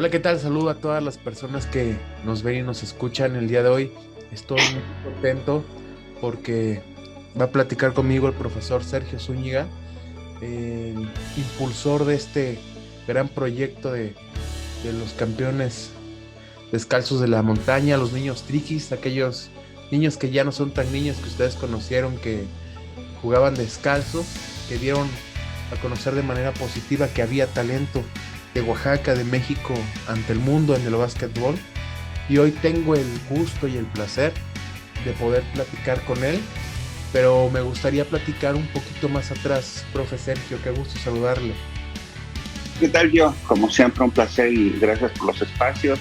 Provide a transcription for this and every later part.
Hola, ¿qué tal? Saludo a todas las personas que nos ven y nos escuchan el día de hoy. Estoy muy contento porque va a platicar conmigo el profesor Sergio Zúñiga, el impulsor de este gran proyecto de los campeones descalzos de la montaña, los niños triquis, aquellos niños que ya no son tan niños que ustedes conocieron, que jugaban descalzos, que dieron a conocer de manera positiva que había talento de Oaxaca, de México, ante el mundo en el básquetbol. Y hoy tengo el gusto y el placer de poder platicar con él, pero me gustaría platicar un poquito más atrás, profe Sergio, qué gusto saludarle. ¿Qué tal, yo? Como siempre, un placer y gracias por los espacios.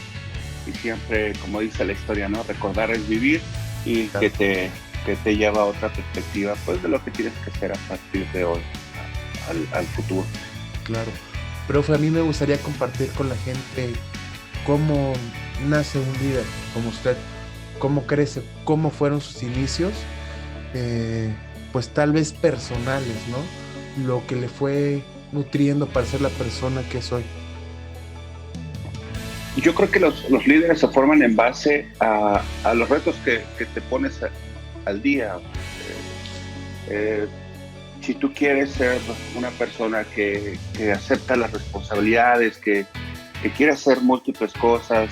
Y siempre, como dice la historia, ¿no? Recordar es vivir y Claro, que te lleva a otra perspectiva, pues, de lo que tienes que hacer a partir de hoy al futuro. claro. Profe, a mí me gustaría compartir con la gente cómo nace un líder como usted, cómo crece, cómo fueron sus inicios, eh, pues tal vez personales, ¿no? Lo que le fue nutriendo para ser la persona que soy. Yo creo que los líderes se forman en base a los retos que te pones al día. Eh, si tú quieres ser una persona que acepta las responsabilidades, que quiere hacer múltiples cosas,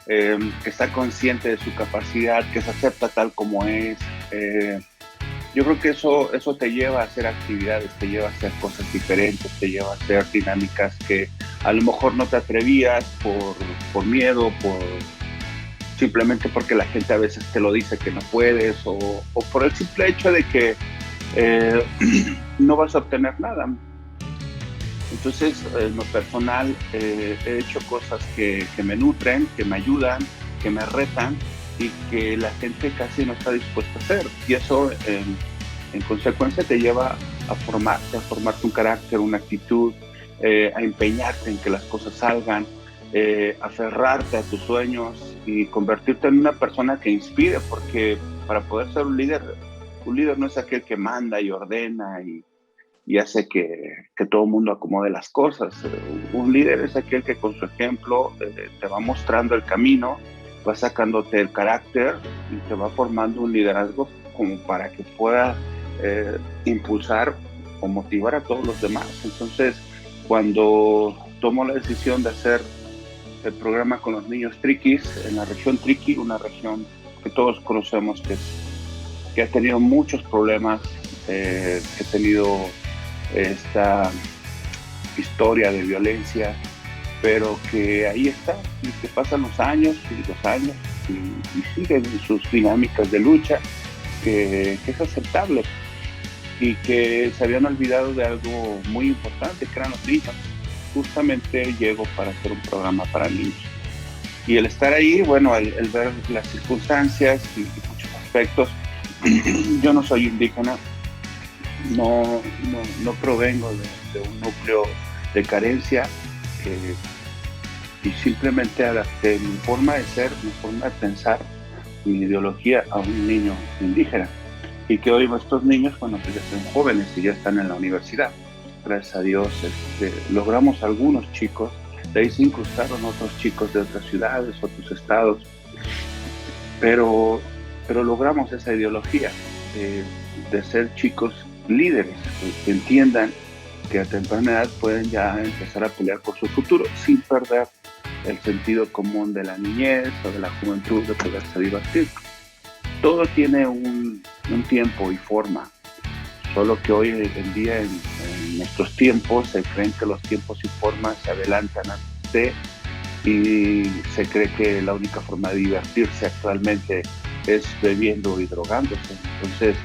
que está consciente de su capacidad, que se acepta tal como es. Yo creo que eso te lleva a hacer actividades, te lleva a hacer cosas diferentes, te lleva a hacer dinámicas que a lo mejor no te atrevías por miedo, simplemente porque la gente a veces te lo dice que no puedes o por el simple hecho de que eh, no vas a obtener nada. Entonces, en lo personal, he hecho cosas que me nutren, que me ayudan, que me retan y que la gente casi no está dispuesta a hacer. Y eso, en consecuencia, te lleva a formarte un carácter, una actitud, a empeñarte en que las cosas salgan, aferrarte a tus sueños y convertirte en una persona que inspire, porque para poder ser un líder no es aquel que manda y ordena y hace que todo el mundo acomode las cosas. Un líder es aquel que con su ejemplo te va mostrando el camino, va sacándote el carácter y te va formando un liderazgo como para que pueda impulsar o motivar a todos los demás. Entonces, cuando tomo la decisión de hacer el programa con los niños triquis en la región Triqui, una región que todos conocemos que ha tenido muchos problemas, que ha tenido esta historia de violencia, pero que ahí está y que pasan los años y los años y siguen sus dinámicas de lucha, que es aceptable y que se habían olvidado de algo muy importante, que eran los niños. Justamente llego para hacer un programa para niños. Y el estar ahí, bueno, el ver las circunstancias y muchos aspectos, yo no soy indígena, no provengo de un núcleo de carencia, y simplemente adapté mi forma de ser, mi forma de pensar, mi ideología a un niño indígena. Y que hoy estos niños, bueno, pues ya son jóvenes y ya están en la universidad. Gracias a Dios logramos algunos chicos, de ahí se incrustaron otros chicos de otras ciudades, otros estados, pero, pero logramos esa ideología de ser chicos líderes, que entiendan que a temprana edad pueden ya empezar a pelear por su futuro sin perder el sentido común de la niñez o de la juventud, de poderse divertir. Todo tiene un tiempo y forma, solo que hoy en día, en nuestros tiempos, se creen que los tiempos y formas se adelantan antes de, y se cree que la única forma de divertirse actualmente es bebiendo y drogándose. Entonces,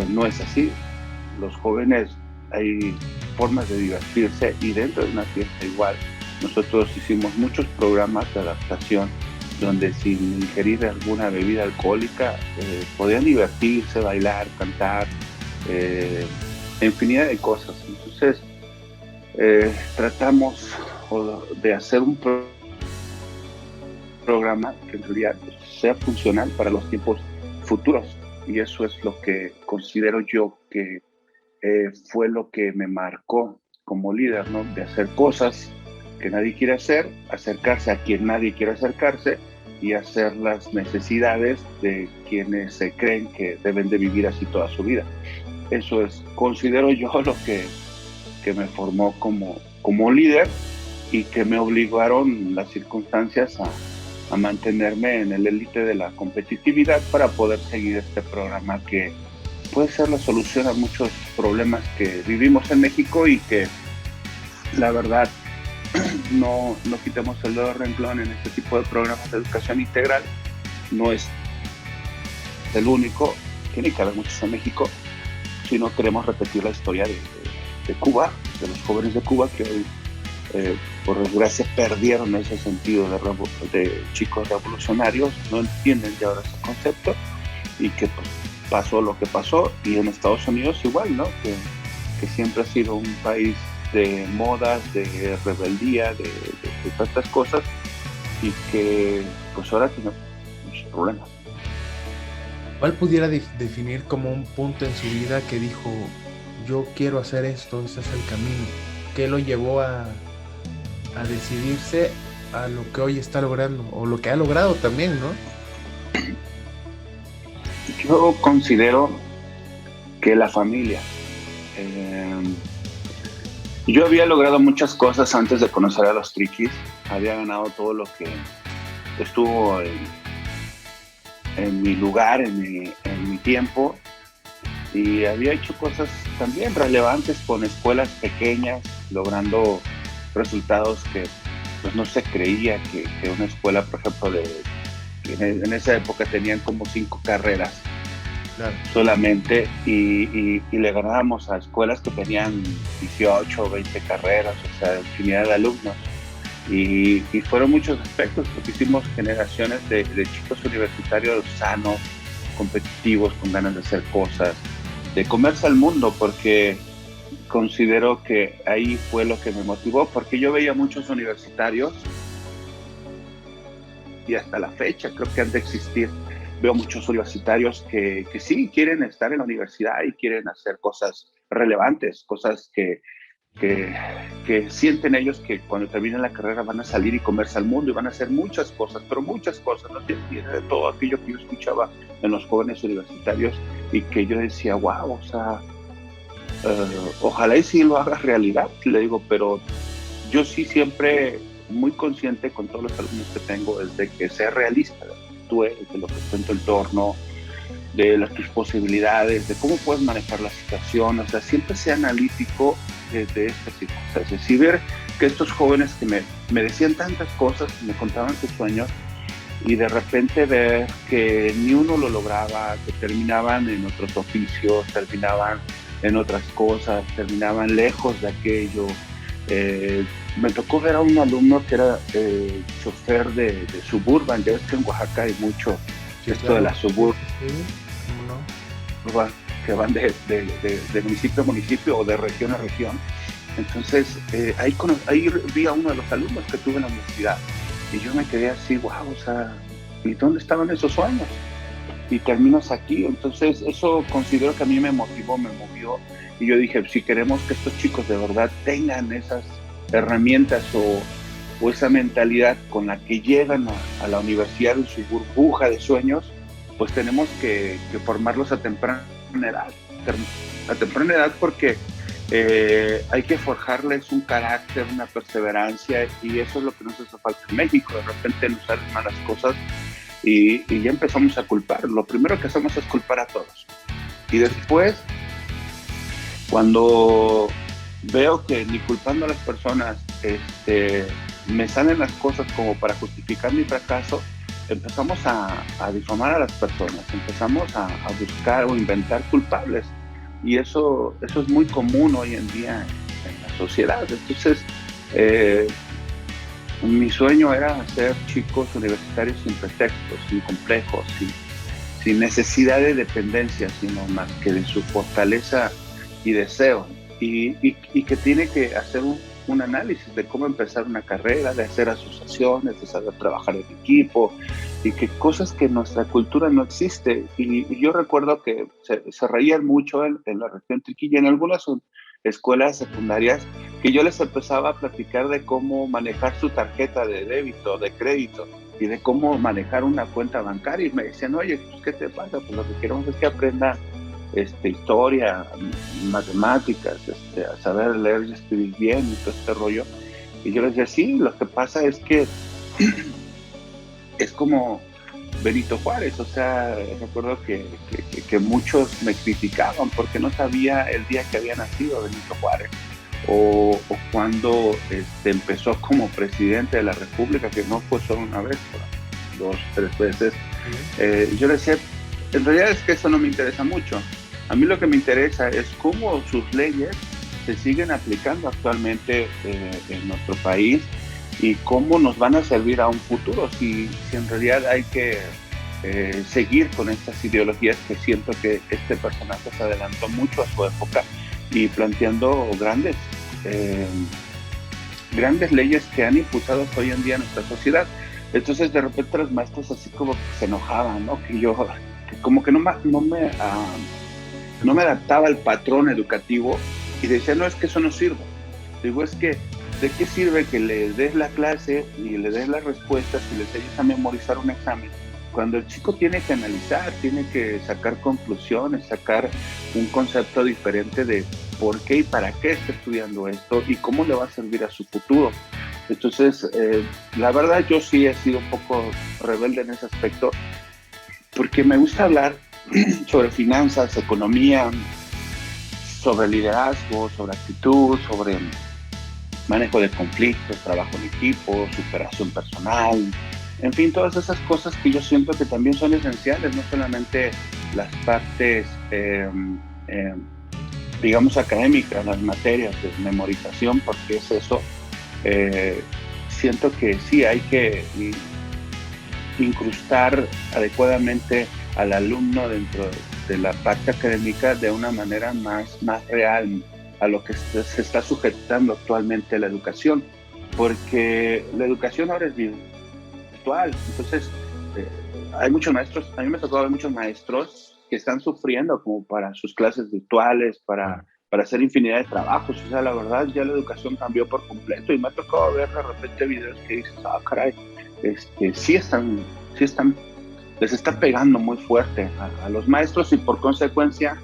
no es así. Los jóvenes, hay formas de divertirse y dentro de una fiesta igual. Nosotros hicimos muchos programas de adaptación donde sin ingerir alguna bebida alcohólica podían divertirse, bailar, cantar, infinidad de cosas. Entonces, tratamos de hacer un programa que en realidad sea funcional para los tiempos futuros. Y eso es lo que considero yo que fue lo que me marcó como líder, ¿no? De hacer cosas que nadie quiere hacer, acercarse a quien nadie quiere acercarse y hacer las necesidades de quienes se creen que deben de vivir así toda su vida. Eso es, considero yo, lo que me formó como líder y que me obligaron las circunstancias a mantenerme en el élite de la competitividad para poder seguir este programa que puede ser la solución a muchos problemas que vivimos en México y que la verdad no quitemos el dedo de renglón en este tipo de programas de educación integral. No es el único, tiene que haber muchos en México, si no queremos repetir la historia de Cuba, de los jóvenes de Cuba que hoy, por desgracia, perdieron ese sentido de chicos revolucionarios, no entienden ya ahora ese concepto y que pues, pasó lo que pasó. Y en Estados Unidos igual, ¿no? Que siempre ha sido un país de modas, de rebeldía, de tantas cosas y que pues ahora tiene muchos problemas. ¿Cuál pudiera definir como un punto en su vida que dijo, yo quiero hacer esto, ese es el camino? ¿Qué lo llevó a decidirse a lo que hoy está logrando, o lo que ha logrado también, ¿no? Yo considero que la familia. Yo había logrado muchas cosas antes de conocer a los Triquis. Había ganado todo lo que estuvo en mi lugar, en mi tiempo, y había hecho cosas también relevantes con escuelas pequeñas, logrando resultados que pues no se creía que una escuela, por ejemplo, en esa época tenían como 5 carreras, claro, solamente, y le ganábamos a escuelas que tenían 18 o 20 carreras, o sea, infinidad de alumnos. Y fueron muchos aspectos, porque hicimos generaciones de chicos universitarios sanos, competitivos, con ganas de hacer cosas, de comerse al mundo, porque considero que ahí fue lo que me motivó, porque yo veía muchos universitarios y hasta la fecha creo que han de existir. Veo muchos universitarios que sí quieren estar en la universidad y quieren hacer cosas relevantes, cosas que sienten ellos que cuando terminen la carrera van a salir y comerse al mundo y van a hacer muchas cosas, pero muchas cosas, no tienen idea de todo aquello que yo escuchaba en los jóvenes universitarios y que yo decía, wow, o sea, ojalá y sí lo hagas realidad, le digo, pero yo sí siempre muy consciente con todos los alumnos que tengo es de que sea realista, tú eres, de lo que está en tu entorno, de tus posibilidades, de cómo puedes manejar la situación, o sea, siempre sea analítico de estas circunstancias y ver que estos jóvenes que me decían tantas cosas, me contaban sus sueños y de repente ver que ni uno lo lograba, que terminaban en otros oficios, terminaban en otras cosas, terminaban lejos de aquello. Me tocó ver a un alumno que era chofer de Suburban, ya ves que en Oaxaca hay mucho esto de la Suburban. Sí, ¿no? Que van de municipio a municipio o de región a región. Entonces, ahí vi a uno de los alumnos que tuve en la universidad y yo me quedé así, wow, o sea, ¿y dónde estaban esos sueños? Y terminas aquí. Entonces, eso considero que a mí me motivó, me movió y yo dije, si queremos que estos chicos de verdad tengan esas herramientas o esa mentalidad con la que llegan a la universidad en su burbuja de sueños, pues tenemos que formarlos a temprana edad porque hay que forjarles un carácter, una perseverancia y eso es lo que nos hace falta en México. De repente nos salen malas cosas y ya empezamos a culpar. Lo primero que hacemos es culpar a todos y después cuando veo que ni culpando a las personas me salen las cosas como para justificar mi fracaso, empezamos a difamar a las personas, empezamos a buscar o inventar culpables y eso es muy común hoy en día en la sociedad. Entonces mi sueño era hacer chicos universitarios sin pretextos, sin complejos, sin necesidad de dependencia, sino más que de su fortaleza y deseo y que tiene que hacer un análisis de cómo empezar una carrera, de hacer asociaciones, de saber trabajar en equipo y que cosas que en nuestra cultura no existe. Y yo recuerdo que se reían mucho en la región Triquilla, en algunas escuelas secundarias, y yo les empezaba a platicar de cómo manejar su tarjeta de débito, de crédito, y de cómo manejar una cuenta bancaria, y me decían, oye, pues, ¿qué te pasa? Pues lo que queremos es que aprendan historia, matemáticas, a saber leer y escribir bien y todo este rollo. Y yo les decía, sí, lo que pasa es que es como Benito Juárez, o sea, recuerdo que muchos me criticaban porque no sabía el día que había nacido Benito Juárez, o cuando empezó como presidente de la República, que no fue solo una vez, dos, tres veces. Yo le decía, en realidad es que eso no me interesa mucho. A mí lo que me interesa es cómo sus leyes se siguen aplicando actualmente en nuestro país y cómo nos van a servir a un futuro, si en realidad hay que seguir con estas ideologías, que siento que este personaje se adelantó mucho a su época y planteando grandes leyes que han impulsado hoy en día nuestra sociedad. Entonces de repente los maestros así como que se enojaban, ¿no? Que yo como que no me adaptaba al patrón educativo y decía, no, es que eso no sirve. Digo, es que ¿de qué sirve que le des la clase y le des las respuestas y le enseñes a memorizar un examen? Cuando el chico tiene que analizar, tiene que sacar conclusiones, sacar un concepto diferente de por qué y para qué está estudiando esto y cómo le va a servir a su futuro. Entonces, la verdad yo sí he sido un poco rebelde en ese aspecto, porque me gusta hablar sobre finanzas, economía, sobre liderazgo, sobre actitud, sobre manejo de conflictos, trabajo en equipo, superación personal, en fin, todas esas cosas que yo siento que también son esenciales, no solamente las partes, digamos, académicas, las materias de memorización, porque es eso. Siento que sí hay que incrustar adecuadamente al alumno dentro de la parte académica de una manera más real a lo que se está sujetando actualmente la educación, porque la educación ahora es virtual. Entonces, hay muchos maestros, a mí me tocó ver muchos maestros que están sufriendo como para sus clases virtuales, para hacer infinidad de trabajos. O sea, la verdad, ya la educación cambió por completo y me ha tocado ver de repente videos que dices, caray, sí están, les está pegando muy fuerte a los maestros, y por consecuencia,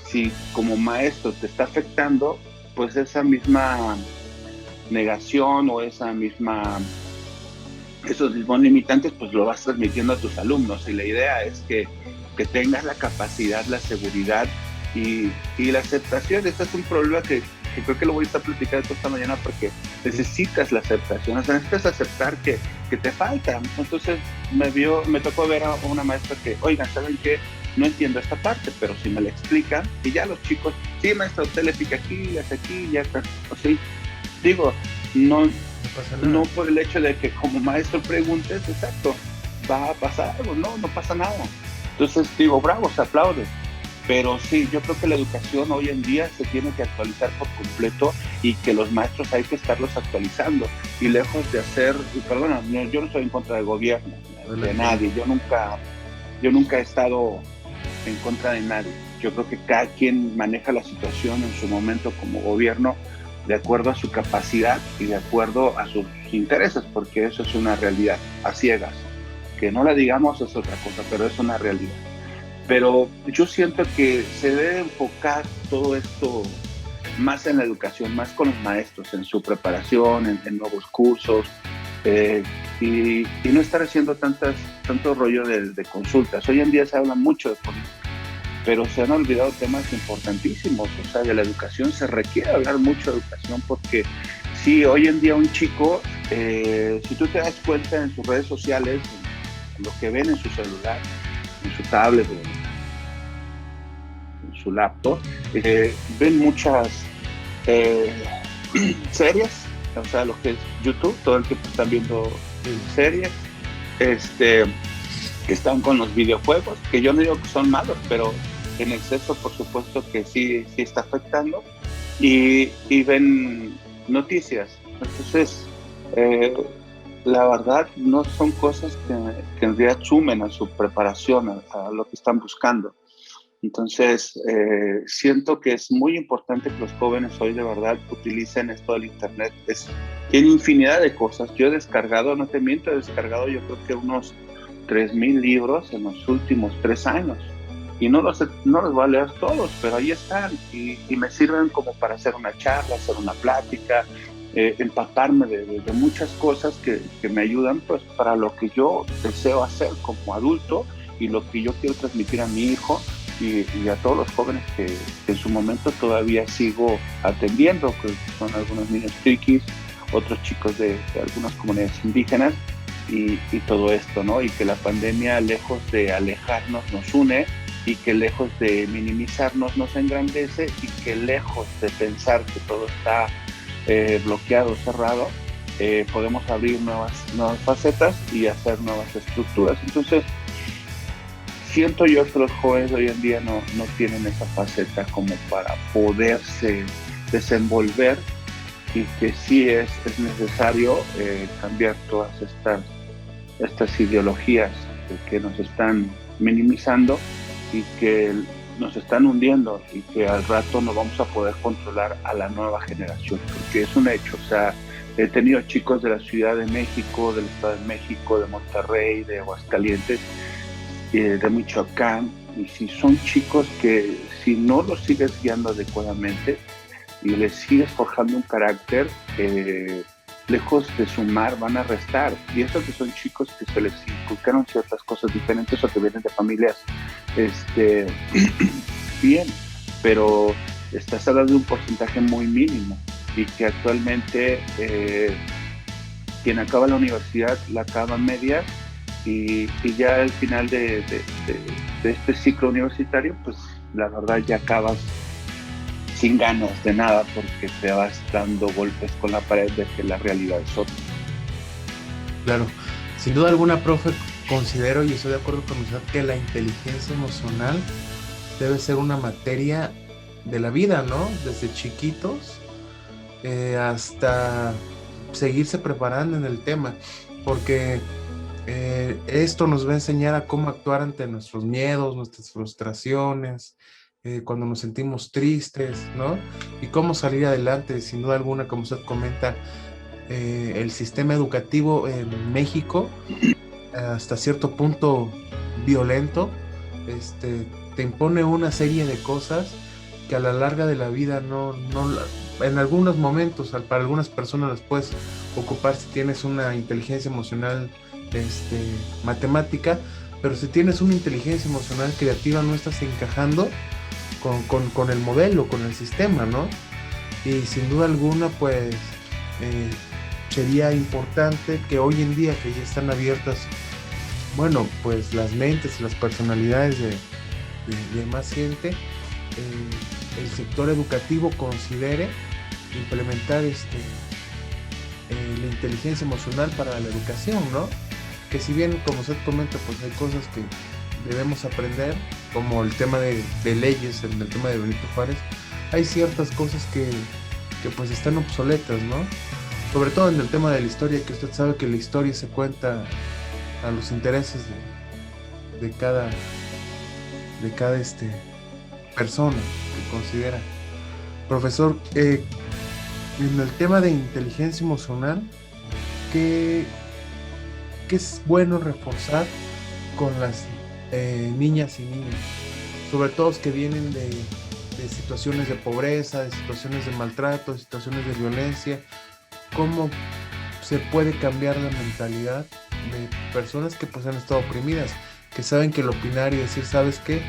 si como maestro te está afectando, pues esa misma negación o esos mismos limitantes, pues lo vas transmitiendo a tus alumnos, y la idea es que tengas la capacidad, la seguridad y la aceptación. Este es un problema que creo que lo voy a estar platicando esta mañana, porque necesitas la aceptación, o sea, necesitas aceptar que te falta. Entonces me tocó ver a una maestra que, oigan, ¿saben qué? No entiendo esta parte, pero si me la explican, y ya los chicos, sí, maestra, usted le pica aquí, hace aquí, ya está. O sea, digo, no por el hecho de que como maestro preguntes, exacto, va a pasar algo, no pasa nada. Entonces digo, bravo, se aplaude. Pero sí, yo creo que la educación hoy en día se tiene que actualizar por completo, y que los maestros hay que estarlos actualizando. Y lejos de hacer, y perdona, yo no estoy en contra del gobierno, de nadie, yo nunca he estado en contra de nadie. Yo creo que cada quien maneja la situación en su momento como gobierno de acuerdo a su capacidad y de acuerdo a sus intereses, porque eso es una realidad, a ciegas. Que no la digamos es otra cosa, pero es una realidad. Pero yo siento que se debe enfocar todo esto más en la educación, más con los maestros, en su preparación, en nuevos cursos, y no estar haciendo tanto rollo de consultas. Hoy en día se habla mucho de política, pero se han olvidado temas importantísimos. O sea, de la educación se requiere hablar mucho de educación, porque sí, hoy en día un chico, si tú te das cuenta en sus redes sociales, en lo que ven en su celular, en su tablet, en su laptop, ven muchas series, o sea, lo que es YouTube, todo el tiempo están viendo series, que están con los videojuegos, que yo no digo que son malos, pero en exceso, por supuesto que sí está afectando, y ven noticias. Entonces, la verdad, no son cosas que en realidad sumen a su preparación, a lo que están buscando. Entonces, siento que es muy importante que los jóvenes hoy de verdad utilicen esto del Internet. Tiene infinidad de cosas. Yo he descargado, no te miento, he descargado yo creo que unos 3,000 libros en los últimos 3 años. Y no los voy a leer todos, pero ahí están. Y me sirven como para hacer una charla, hacer una plática, empaparme de muchas cosas que me ayudan pues para lo que yo deseo hacer como adulto y lo que yo quiero transmitir a mi hijo y a todos los jóvenes que en su momento todavía sigo atendiendo, que son algunos niños triquis, otros chicos de algunas comunidades indígenas y todo esto, ¿no? Y que la pandemia, lejos de alejarnos, nos une, y que lejos de minimizarnos nos engrandece, y que lejos de pensar que todo está bloqueado, cerrado, podemos abrir nuevas facetas y hacer nuevas estructuras. Entonces, siento yo que los jóvenes hoy en día no tienen esa faceta como para poderse desenvolver, y que sí es necesario cambiar todas estas ideologías que nos están minimizando y que nos están hundiendo, y que al rato no vamos a poder controlar a la nueva generación, porque es un hecho. O sea, he tenido chicos de la Ciudad de México, del Estado de México, de Monterrey, de Aguascalientes, de Michoacán, y si son chicos que si no los sigues guiando adecuadamente y les sigues forjando un carácter, lejos de sumar van a restar. Y eso que son chicos que se les inculcaron ciertas cosas diferentes o que vienen de familias bien, pero estás hablando de un porcentaje muy mínimo, y que actualmente quien acaba la universidad la acaba media, y ya al final de este ciclo universitario, pues la verdad ya acabas sin ganas de nada, porque te vas dando golpes con la pared de que la realidad es otra. Claro, sin duda alguna, profe, considero y estoy de acuerdo con usted que la inteligencia emocional debe ser una materia de la vida, ¿no? Desde chiquitos hasta seguirse preparando en el tema, porque esto nos va a enseñar a cómo actuar ante nuestros miedos, nuestras frustraciones, cuando nos sentimos tristes, ¿no? Y cómo salir adelante. Sin duda alguna, como usted comenta, el sistema educativo en México, hasta cierto punto violento, te impone una serie de cosas que a la larga de la vida en algunos momentos, para algunas personas las puedes ocupar si tienes una inteligencia emocional matemática, pero si tienes una inteligencia emocional creativa no estás encajando con el modelo, con el sistema, ¿no? Y sin duda alguna, pues sería importante que hoy en día, que ya están abiertas, bueno, pues las mentes y las personalidades de más gente, el sector educativo considere implementar la inteligencia emocional para la educación, ¿no? Que si bien, como usted comenta, pues hay cosas que debemos aprender, como el tema de leyes, en el tema de Benito Juárez, hay ciertas cosas que pues están obsoletas, ¿no? Sobre todo en el tema de la historia, que usted sabe que la historia se cuenta a los intereses de cada persona que considera. Profesor, en el tema de inteligencia emocional, ¿qué es bueno reforzar con las niñas y niños? Sobre todo los que vienen de situaciones de pobreza, de situaciones de maltrato, de situaciones de violencia. ¿Cómo se puede cambiar la mentalidad de personas que pues han estado oprimidas, que saben que el opinar y decir, ¿sabes qué?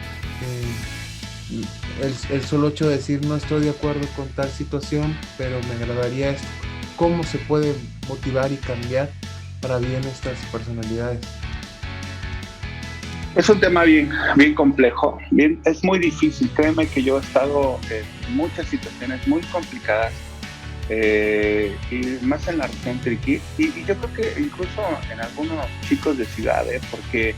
El solo hecho de decir no estoy de acuerdo con tal situación, pero me agradaría esto. ¿Cómo se puede motivar y cambiar para bien estas personalidades? Es un tema bien complejo, es muy difícil. Créeme que yo he estado en muchas situaciones muy complicadas, y más en la región Triqui, y yo creo que incluso en algunos chicos de ciudades, porque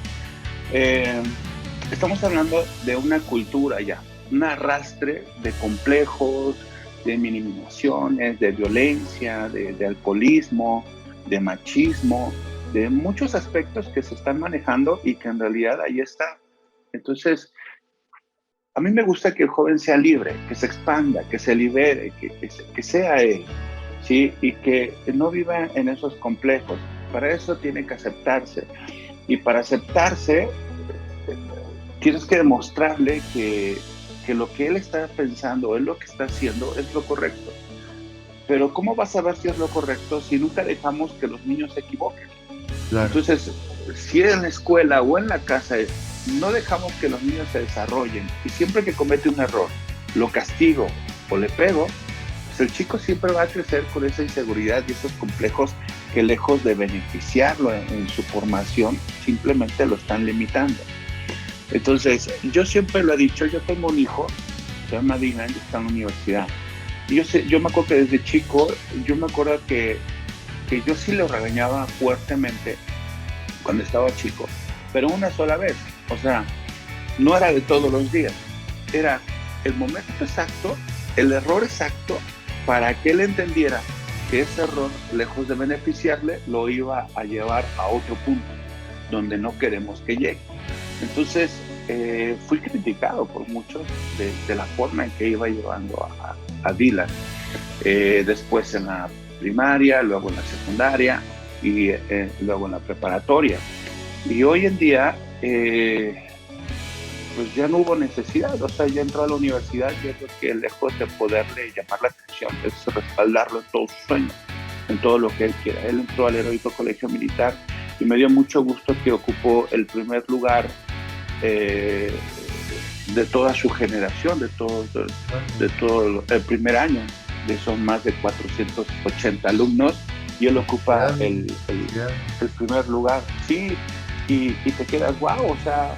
estamos hablando de una cultura ya, un arrastre de complejos, de minimizaciones, de violencia, de alcoholismo, de machismo, de muchos aspectos que se están manejando y que en realidad ahí está. Entonces, a mí me gusta que el joven sea libre, que se expanda, que se libere, que sea él, ¿sí? Y que no viva en esos complejos. Para eso tiene que aceptarse. Y para aceptarse, tienes que demostrarle que lo que él está pensando, él lo que está haciendo es lo correcto. Pero ¿cómo vas a ver si es lo correcto si nunca dejamos que los niños se equivoquen? Claro. Entonces, si en la escuela o en la casa no dejamos que los niños se desarrollen y siempre que comete un error lo castigo o le pego, pues el chico siempre va a crecer con esa inseguridad y esos complejos que lejos de beneficiarlo en su formación, simplemente lo están limitando. Entonces, yo siempre lo he dicho, yo tengo un hijo, se llama Dylan, y está en la universidad. Y yo me acuerdo que desde chico, yo me acuerdo que yo sí lo regañaba fuertemente cuando estaba chico, pero una sola vez. O sea, no era de todos los días. Era el momento exacto, el error exacto, para que él entendiera que ese error, lejos de beneficiarle, lo iba a llevar a otro punto, donde no queremos que llegue. Entonces, fui criticado por muchos de la forma en que iba llevando a Dylan. Después en la primaria, luego en la secundaria y luego en la preparatoria. Y hoy en día, pues ya no hubo necesidad, o sea, ya entró a la universidad, yo creo que lejos de poderle llamar la atención, es respaldarlo en todos sus sueños, en todo lo que él quiera. Él entró al Heroico Colegio Militar y me dio mucho gusto que ocupó el primer lugar de toda su generación, de todo el primer año, de son más de 480 alumnos, y él ocupa el primer lugar. Sí, y te quedas, wow, o sea,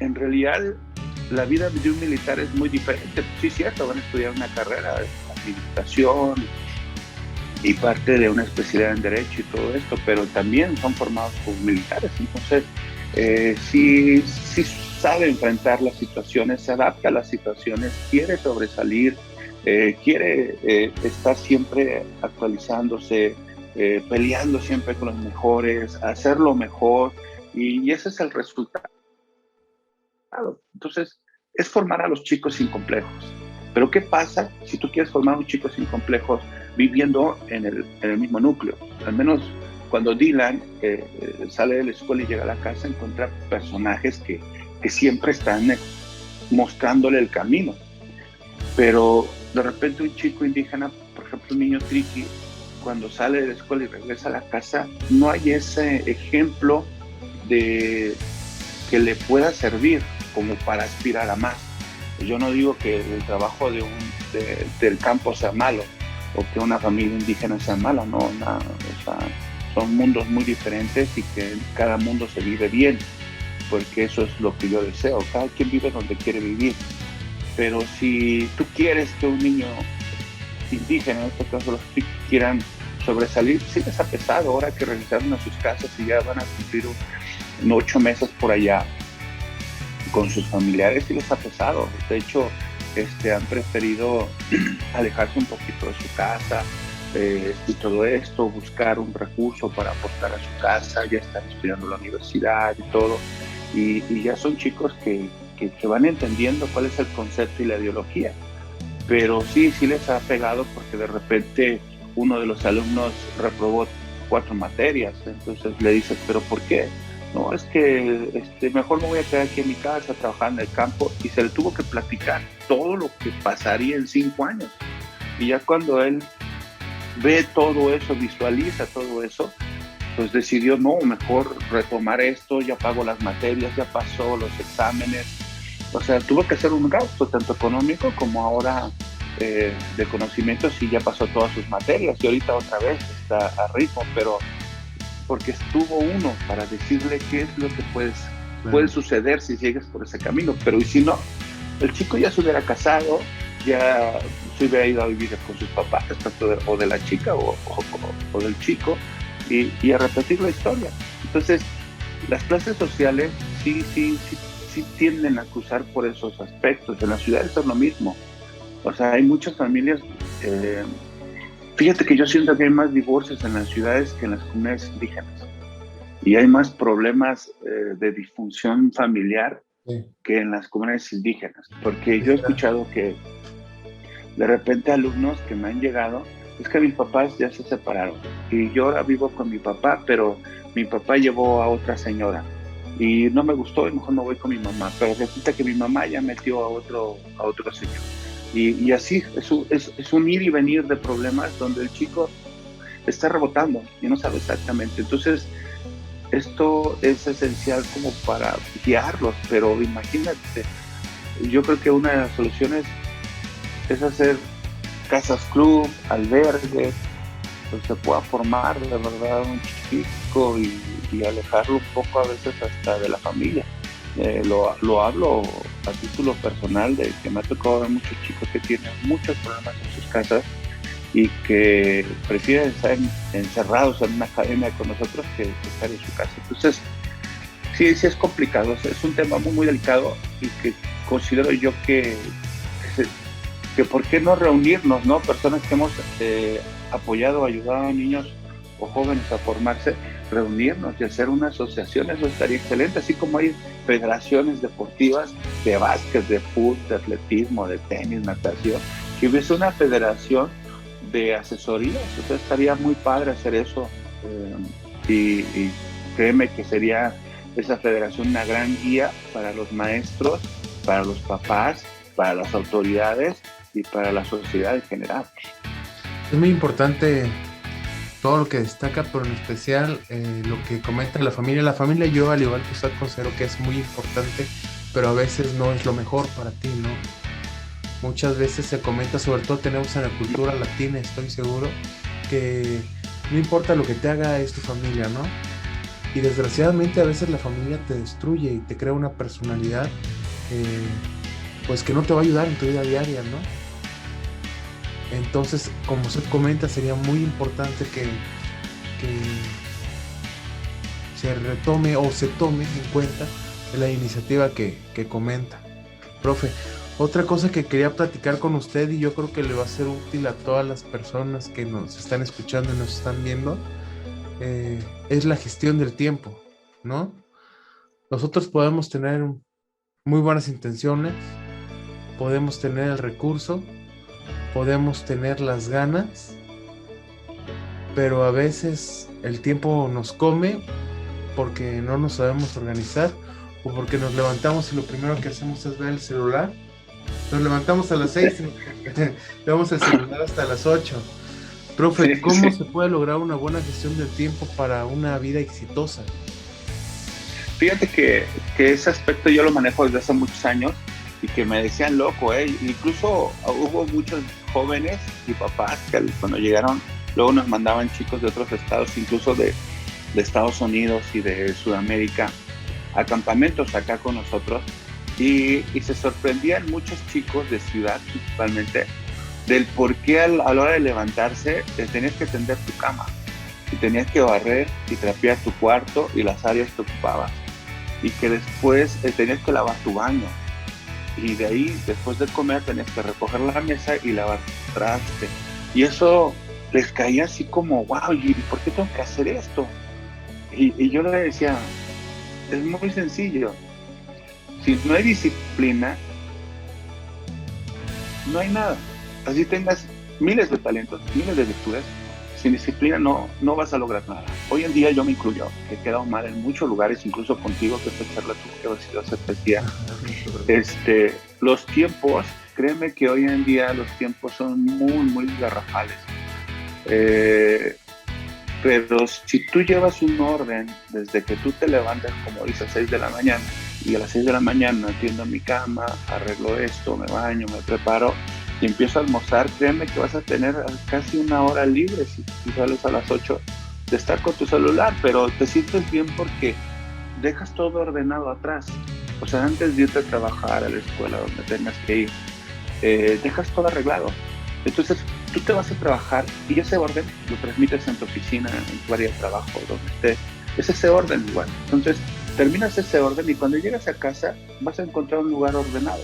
en realidad la vida de un militar es muy diferente. Sí, cierto, van a estudiar una carrera de administración y parte de una especialidad en Derecho y todo esto, pero también son formados como militares. Entonces, sí sabe enfrentar las situaciones, se adapta a las situaciones, quiere sobresalir, quiere estar siempre actualizándose, peleando siempre con los mejores, hacerlo mejor, y ese es el resultado. Entonces, es formar a los chicos sin complejos. Pero ¿qué pasa si tú quieres formar a un chico sin complejos viviendo en el mismo núcleo? Al menos cuando Dylan sale de la escuela y llega a la casa, encuentra personajes que siempre están mostrándole el camino. Pero de repente un chico indígena, por ejemplo un niño triqui, cuando sale de la escuela y regresa a la casa, no hay ese ejemplo de que le pueda servir como para aspirar a más. Yo no digo que el trabajo del campo sea malo o que una familia indígena sea mala, no, nada, o sea, son mundos muy diferentes y que en cada mundo se vive bien, porque eso es lo que yo deseo, cada quien vive donde quiere vivir. Pero si tú quieres que un niño indígena, en este caso los TIC, quieran sobresalir, sí les ha pesado, ahora que regresaron a sus casas y ya van a cumplir 8 meses por allá con sus familiares, sí les ha pesado. De hecho, han preferido alejarse un poquito de su casa y todo esto, buscar un recurso para aportar a su casa, ya están estudiando en la universidad y todo, y ya son chicos que van entendiendo cuál es el concepto y la ideología. Pero sí les ha pegado porque de repente uno de los alumnos reprobó 4 materias, entonces le dices, ¿pero por qué? No, es que mejor me voy a quedar aquí en mi casa trabajando en el campo, y se le tuvo que platicar todo lo que pasaría en 5 años. Y ya cuando él ve todo eso, visualiza todo eso, pues decidió, no, mejor retomar esto, ya pago las materias, ya pasó los exámenes. O sea, tuvo que hacer un gasto tanto económico como ahora de conocimientos, y ya pasó todas sus materias y ahorita otra vez está a ritmo, pero porque estuvo uno para decirle qué es lo que puede suceder si sigues por ese camino. Pero y si no, el chico ya se hubiera casado, ya se hubiera ido a vivir con sus papás, tanto o de la chica o del chico, y a repetir la historia. Entonces, las clases sociales sí tienden a acusar por esos aspectos. En las ciudades es lo mismo. O sea, hay muchas familias. Fíjate que yo siento que hay más divorcios en las ciudades que en las comunidades indígenas. Y hay más problemas de disfunción familiar Sí, que en las comunidades indígenas, porque yo he escuchado que de repente alumnos que me han llegado, es que mis papás ya se separaron y yo ahora vivo con mi papá, pero mi papá llevó a otra señora y no me gustó y mejor me voy con mi mamá, pero resulta que mi mamá ya metió a otro señor. Y así es un ir y venir de problemas donde el chico está rebotando y no sabe exactamente. Entonces, esto es esencial como para guiarlos, pero imagínate, yo creo que una de las soluciones es hacer casas club, albergues, pues se pueda formar de verdad un chico y alejarlo un poco a veces hasta de la familia. Lo hablo a título personal de que me ha tocado ver muchos chicos que tienen muchos problemas en sus casas y que prefieren estar encerrados en una academia con nosotros que estar en su casa. Entonces, sí, sí es complicado, es un tema muy, muy delicado y que considero yo que por qué no reunirnos, ¿no? Personas que hemos apoyado, ayudado a niños o jóvenes a formarse, reunirnos y hacer una asociación, eso estaría excelente, así como hay federaciones deportivas de básquet, de fútbol, de atletismo, de tenis, natación, que hubiese una federación de asesorías, o sea, estaría muy padre hacer eso y créeme que sería esa federación una gran guía para los maestros, para los papás, para las autoridades y para la sociedad en general. es muy importante todo lo que destaca, pero en especial lo que comenta la familia. La familia, yo al igual que usted considero que es muy importante, pero a veces no es lo mejor para ti, ¿no? Muchas veces se comenta, sobre todo tenemos en la cultura latina, estoy seguro, que no importa lo que te haga es tu familia, ¿no? Y desgraciadamente a veces la familia te destruye y te crea una personalidad, eh, pues que no te va a ayudar en tu vida diaria, ¿no? Entonces, como usted comenta, sería muy importante que se retome o se tome en cuenta la iniciativa que comenta. Profe, otra cosa que quería platicar con usted y yo creo que le va a ser útil a todas las personas que nos están escuchando y nos están viendo, es la gestión del tiempo, ¿no? Nosotros podemos tener muy buenas intenciones, podemos tener el recurso, podemos tener las ganas, pero a veces el tiempo nos come porque no nos sabemos organizar o porque nos levantamos y lo primero que hacemos es ver el celular. Nos levantamos a las 6 y vemos el celular hasta las 8. Profe, Sí, ¿cómo sí. se puede lograr una buena gestión del tiempo para una vida exitosa? Fíjate que ese aspecto yo lo manejo desde hace muchos años y que me decían loco, ¿eh? Incluso hubo muchos jóvenes y papás que cuando llegaron, luego nos mandaban chicos de otros estados, incluso de Estados Unidos y de Sudamérica, a campamentos acá con nosotros y se sorprendían muchos chicos de ciudad principalmente del por qué a la hora de levantarse tenías que tender tu cama y tenías que barrer y trapear tu cuarto y las áreas que ocupabas y que después tenías que lavar tu baño y de ahí después de comer tenías que recoger la mesa y lavar tu traste y eso les caía así como wow, ¿y por qué tengo que hacer esto? Y yo le decía, es muy sencillo, si no hay disciplina no hay nada. Así tengas miles de talentos, miles de virtudes, sin disciplina no vas a lograr nada. Hoy en día yo me incluyo, que he quedado mal en muchos lugares, incluso contigo, que esta charla tuvo que haber sido hace 3 días. Los tiempos, créeme que hoy en día los tiempos son muy, muy garrafales. Eh, pero si tú llevas un orden desde que tú te levantas, como dices, a 6 de la mañana, y a las 6 de la mañana tiendo mi cama, arreglo esto, me baño, me preparo y empiezo a almorzar, créeme que vas a tener casi una hora libre si sales a las 8 de estar con tu celular, pero te sientes bien porque dejas todo ordenado atrás. O sea, antes de irte a trabajar, a la escuela, donde tengas que ir, dejas todo arreglado. Entonces, tú te vas a trabajar y ese orden lo transmites en tu oficina, en tu área de trabajo, donde estés. Es ese orden igual. Entonces, terminas ese orden y cuando llegas a casa vas a encontrar un lugar ordenado.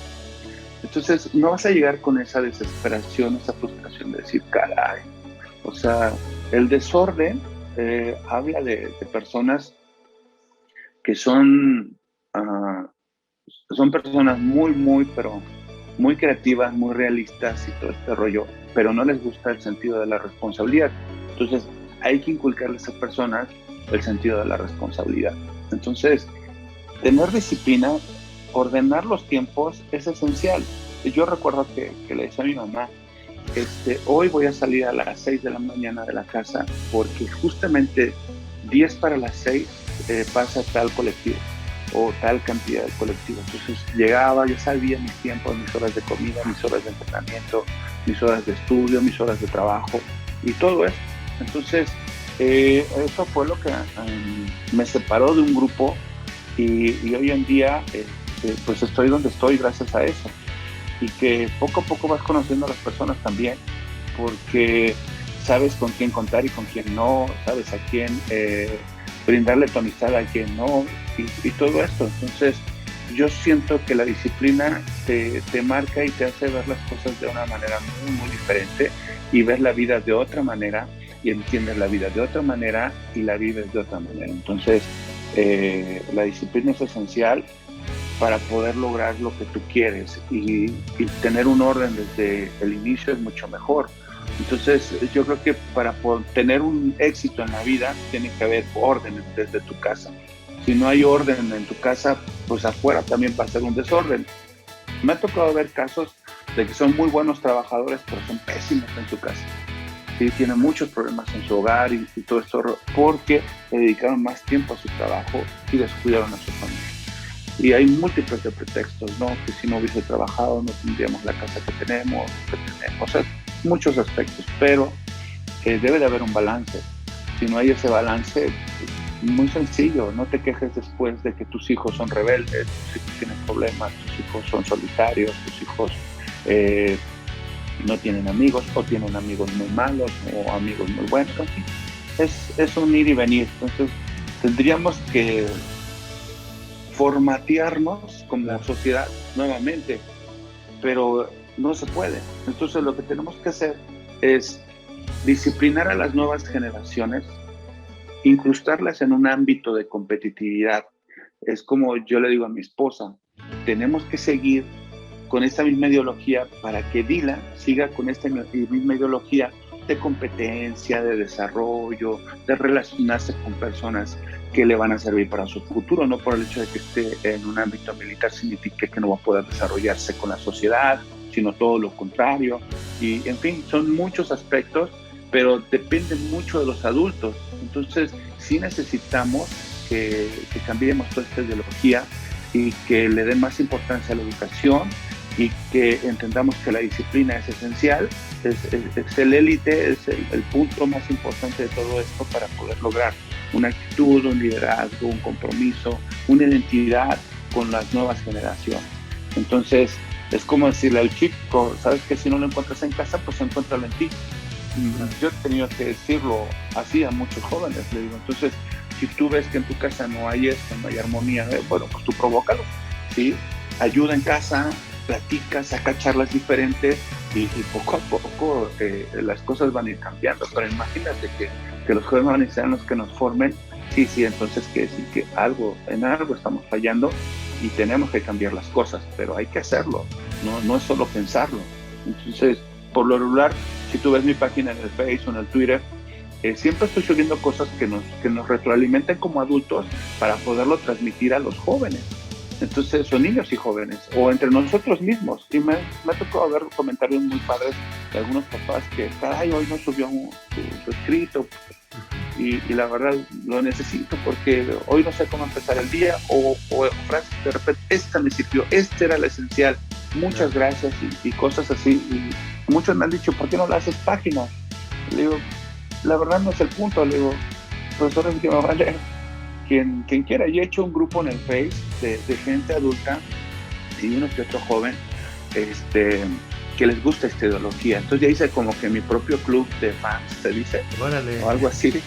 Entonces, no vas a llegar con esa desesperación, esa frustración de decir, caray. O sea, el desorden habla de personas que son son personas pero muy creativas, muy realistas y todo este rollo, pero no les gusta el sentido de la responsabilidad. Entonces, hay que inculcarle a esas personas el sentido de la responsabilidad. Entonces, tener disciplina, ordenar los tiempos es esencial. Yo recuerdo que le decía a mi mamá, hoy voy a salir a las 6 de la mañana de la casa porque justamente 10 para las 6 pasa tal colectivo o tal cantidad de colectivos. Entonces llegaba, yo sabía mis tiempos, mis horas de comida, mis horas de entrenamiento, mis horas de estudio, mis horas de trabajo y todo eso. Entonces eso fue lo que me separó de un grupo y hoy en día pues estoy donde estoy gracias a eso. Y que poco a poco vas conociendo a las personas también, porque sabes con quién contar y con quién no, sabes a quién brindarle tu amistad, a quién no, y todo esto. Entonces, yo siento que la disciplina te marca y te hace ver las cosas de una manera muy diferente y ves la vida de otra manera y entiendes la vida de otra manera y la vives de otra manera. Entonces, la disciplina es esencial para poder lograr lo que tú quieres y tener un orden desde el inicio es mucho mejor. Entonces yo creo que para tener un éxito en la vida tiene que haber orden desde tu casa. Si no hay orden en tu casa, pues afuera también va a ser un desorden. Me ha tocado ver casos de que son muy buenos trabajadores, pero son pésimos en su casa. Sí, tienen muchos problemas en su hogar y todo esto porque le dedicaron más tiempo a su trabajo y descuidaron a su familia. Y hay múltiples de pretextos, ¿no? Que si no hubiese trabajado no tendríamos la casa que tenemos, o sea, muchos aspectos, pero debe de haber un balance. Si no hay ese balance, muy sencillo, no te quejes después de que tus hijos son rebeldes, tus hijos tienen problemas, tus hijos son solitarios, tus hijos no tienen amigos o tienen amigos muy malos o amigos muy buenos. Es un ir y venir. Entonces, tendríamos que formatearnos como sociedad nuevamente, pero no se puede. Entonces lo que tenemos que hacer es disciplinar a las nuevas generaciones, incrustarlas en un ámbito de competitividad. Es como yo le digo a mi esposa, tenemos que seguir con esta misma ideología para que Dylan siga con esta misma ideología de competencia, de desarrollo, de relacionarse con personas que le van a servir para su futuro. No por el hecho de que esté en un ámbito militar significa que no va a poder desarrollarse con la sociedad, sino todo lo contrario. Y en fin, son muchos aspectos, pero depende mucho de los adultos. Entonces, sí necesitamos que cambiemos toda esta ideología y que le den más importancia a la educación y que entendamos que la disciplina es esencial, es el élite, es el punto más importante de todo esto para poder lograr una actitud, un liderazgo, un compromiso, una identidad con las nuevas generaciones. Entonces, es como decirle al chico, sabes que si no lo encuentras en casa, pues encuéntralo en ti. Yo he tenido que decirlo así a muchos jóvenes, le digo, entonces, si tú ves que en tu casa no hay esto, no hay armonía, bueno, pues tú provócalo, ¿sí? Ayuda en casa, platica, saca charlas diferentes y poco a poco las cosas van a ir cambiando. Pero imagínate que los jóvenes sean los que nos formen, sí, entonces que sí que en algo estamos fallando y tenemos que cambiar las cosas, pero hay que hacerlo, no es solo pensarlo. Entonces, por lo regular, si tú ves mi página en el Facebook o en el Twitter, siempre estoy subiendo cosas que nos retroalimenten como adultos para poderlo transmitir a los jóvenes. Entonces son niños y jóvenes, o entre nosotros mismos. Y me ha tocado ver comentarios muy padres de algunos papás que, caray, hoy no subió su escrito. Y la verdad lo necesito porque hoy no sé cómo empezar el día, o frases de repente, esta me sirvió, esta era la esencial, muchas gracias, y cosas así. Y muchos me han dicho, ¿por qué no le haces páginas? Le digo, la verdad no es el punto. Le digo, profesor, es que me va a leer quien quiera. Yo he hecho un grupo en el Face de gente adulta y uno que otro joven que les gusta esta ideología. Entonces ya hice como que mi propio club de fans, se dice, órale, o algo así,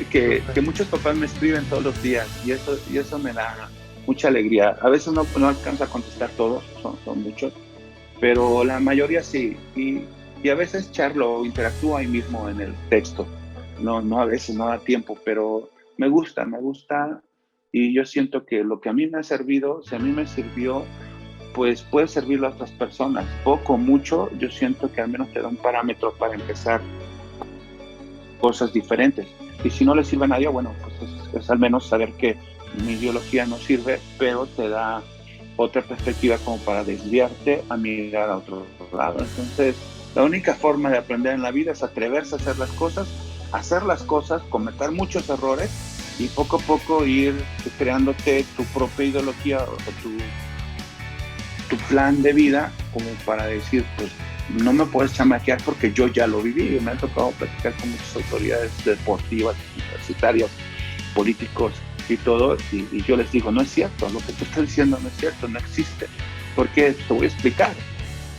que muchos papás me escriben todos los días y eso me da mucha alegría. A veces no alcanzo a contestar todos, son muchos, pero la mayoría sí, y a veces charlo o interactúo ahí mismo en el texto. No, a veces no da tiempo, pero me gusta y yo siento que lo que a mí me ha servido, si a mí me sirvió, pues puede servirlo a otras personas. Poco o mucho, yo siento que al menos te da un parámetro para empezar cosas diferentes. Y si no le sirve a nadie, bueno, pues es al menos saber que mi ideología no sirve, pero te da otra perspectiva como para desviarte a mirar a otro lado. Entonces, la única forma de aprender en la vida es atreverse a hacer las cosas, cometer muchos errores y poco a poco ir creándote tu propia ideología o tu plan de vida como para decir, pues no me puedes chamaquear porque yo ya lo viví. Me ha tocado platicar con muchas autoridades deportivas, universitarias, políticos y todo, y yo les digo, no es cierto, lo que tú estás diciendo no es cierto, no existe. Porque te voy a explicar.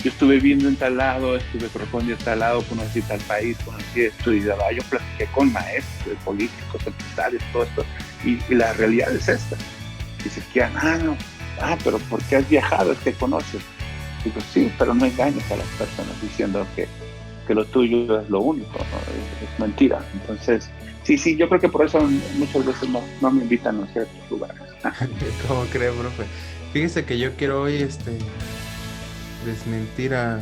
Yo estuve viviendo en tal lado, estuve trabajando en tal lado, conocí tal país, conocí esto, y yo platiqué con maestros, políticos, empresarios, todo esto, y la realidad es esta. Y se quedan, no, pero ¿por qué has viajado? Es que conoces. Digo, sí, pero no engañes a las personas diciendo que lo tuyo es lo único, ¿no? Es mentira. Entonces, sí, yo creo que por eso muchas veces no me invitan a ciertos lugares. ¿Cómo cree, profe? Fíjese que yo quiero hoy desmentir a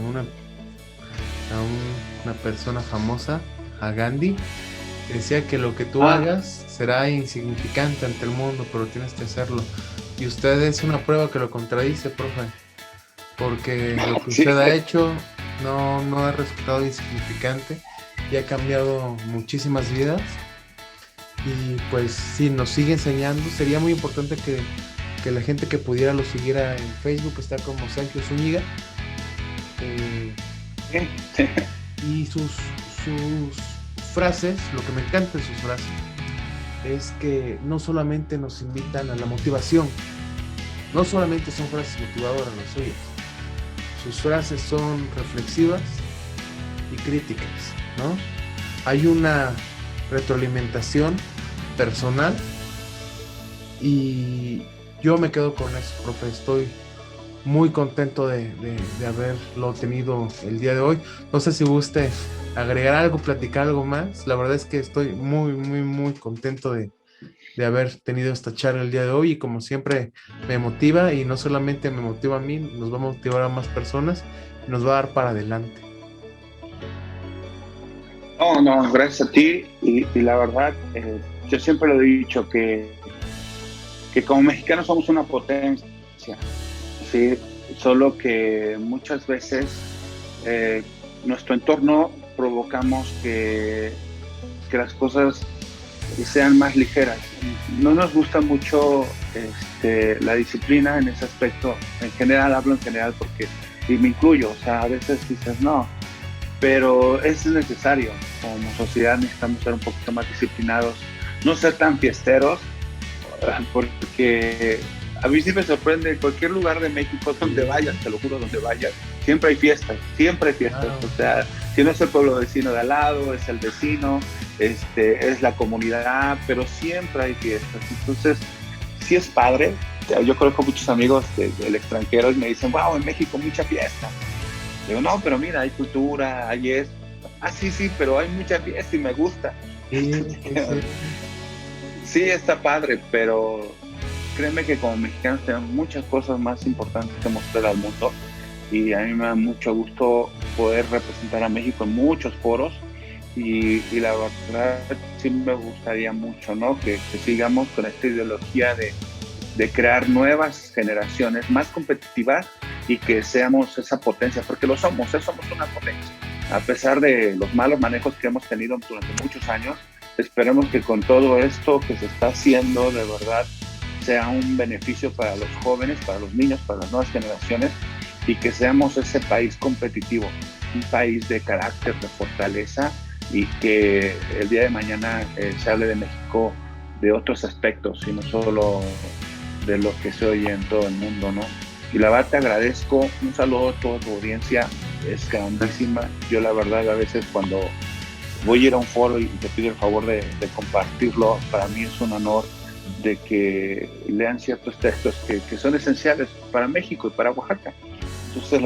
una persona famosa, a Gandhi, que decía que lo que tú hagas será insignificante ante el mundo, pero tienes que hacerlo. Y usted es una prueba que lo contradice, profe, porque lo que usted ha hecho no ha resultado insignificante y ha cambiado muchísimas vidas. Y pues sí, nos sigue enseñando. Sería muy importante que la gente que pudiera lo siguiera en Facebook. Está como Sergio Zúñiga. Y sus frases, lo que me encanta de sus frases es que no solamente nos invitan a la motivación, no solamente son frases motivadoras las suyas, sus frases son reflexivas y críticas, ¿no? Hay una retroalimentación personal y yo me quedo con eso, profe. Estoy muy contento de haberlo tenido el día de hoy. No sé si guste agregar algo, platicar algo más. La verdad es que estoy muy contento de haber tenido esta charla el día de hoy, y como siempre me motiva, y no solamente me motiva a mí, nos va a motivar a más personas y nos va a dar para adelante. No, gracias a ti, y la verdad, yo siempre lo he dicho que como mexicanos somos una potencia, ¿sí? Solo que muchas veces nuestro entorno provocamos que las cosas sean más ligeras. No nos gusta mucho la disciplina en ese aspecto. En general, hablo en general porque, y me incluyo, o sea, a veces dices no, pero es necesario. Como sociedad necesitamos ser un poquito más disciplinados, no ser tan fiesteros, porque a mí sí me sorprende, en cualquier lugar de México donde vayas, te lo juro, donde vayas, siempre hay fiestas. O sea, si no es el pueblo vecino de al lado, es el vecino, es la comunidad, pero siempre hay fiestas. Entonces, sí es padre. Yo conozco muchos amigos del extranjero y me dicen, wow, en México mucha fiesta. Digo, no, pero mira, hay cultura, hay esto. Sí, pero hay mucha fiesta y me gusta. Sí, está padre, pero créeme que como mexicanos tenemos muchas cosas más importantes que mostrar al mundo, y a mí me da mucho gusto poder representar a México en muchos foros, y la verdad sí me gustaría mucho, ¿no? Que sigamos con esta ideología de crear nuevas generaciones más competitivas y que seamos esa potencia, porque somos una potencia. A pesar de los malos manejos que hemos tenido durante muchos años, esperemos que con todo esto que se está haciendo, de verdad, sea un beneficio para los jóvenes, para los niños, para las nuevas generaciones, y que seamos ese país competitivo, un país de carácter, de fortaleza, y que el día de mañana se hable de México de otros aspectos y no solo de lo que se oye en todo el mundo, ¿no? Y la verdad te agradezco, un saludo a toda tu audiencia, es grandísima. Yo la verdad a veces cuando voy a ir a un foro y te pido el favor de compartirlo, para mí es un honor de que lean ciertos textos que son esenciales para México y para Oaxaca. Entonces,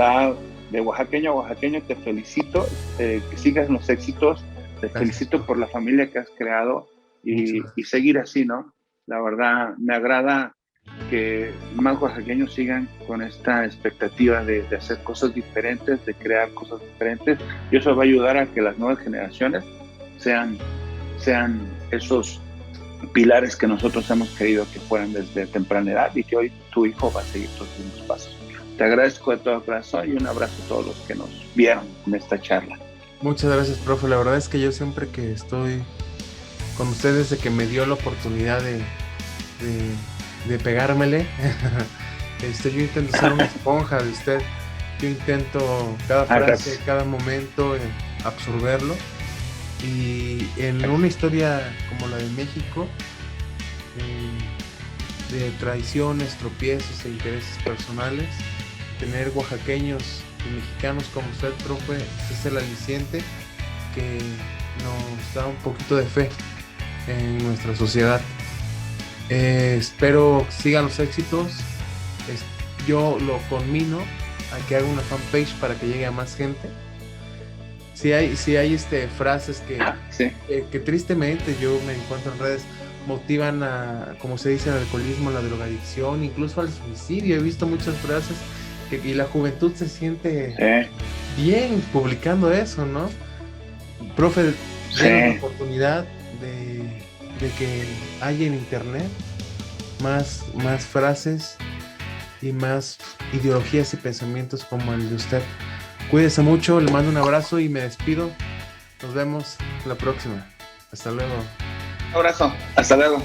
de oaxaqueño a oaxaqueño, te felicito, que sigas los éxitos, te felicito por la familia que has creado, y seguir así, ¿no? La verdad, me agrada que más oaxaqueños sigan con esta expectativa de hacer cosas diferentes, de crear cosas diferentes, y eso va a ayudar a que las nuevas generaciones sean esos pilares que nosotros hemos querido que fueran desde temprana edad, y que hoy tu hijo va a seguir tus mismos pasos. Te agradezco de todo corazón y un abrazo a todos los que nos vieron en esta charla. Muchas gracias, profe. La verdad es que yo siempre que estoy con usted, desde que me dio la oportunidad de pegármele, yo intento ser una esponja de usted. Yo intento cada frase, cada momento absorberlo. Y en una historia como la de México, de traiciones, tropiezos e intereses personales, tener oaxaqueños y mexicanos como usted, profe, es el aliciente que nos da un poquito de fe en nuestra sociedad. Espero sigan los éxitos. Yo lo conmino a que haga una fanpage para que llegue a más gente. Si hay frases que tristemente yo me encuentro en redes, motivan a, como se dice, al alcoholismo, la drogadicción, incluso al suicidio. He visto muchas frases y la juventud se siente bien publicando eso, ¿no? Profe, tiene la oportunidad de que haya en internet más frases y más ideologías y pensamientos como el de usted. Cuídese mucho, le mando un abrazo y me despido. Nos vemos la próxima. Hasta luego. Un abrazo. Hasta luego.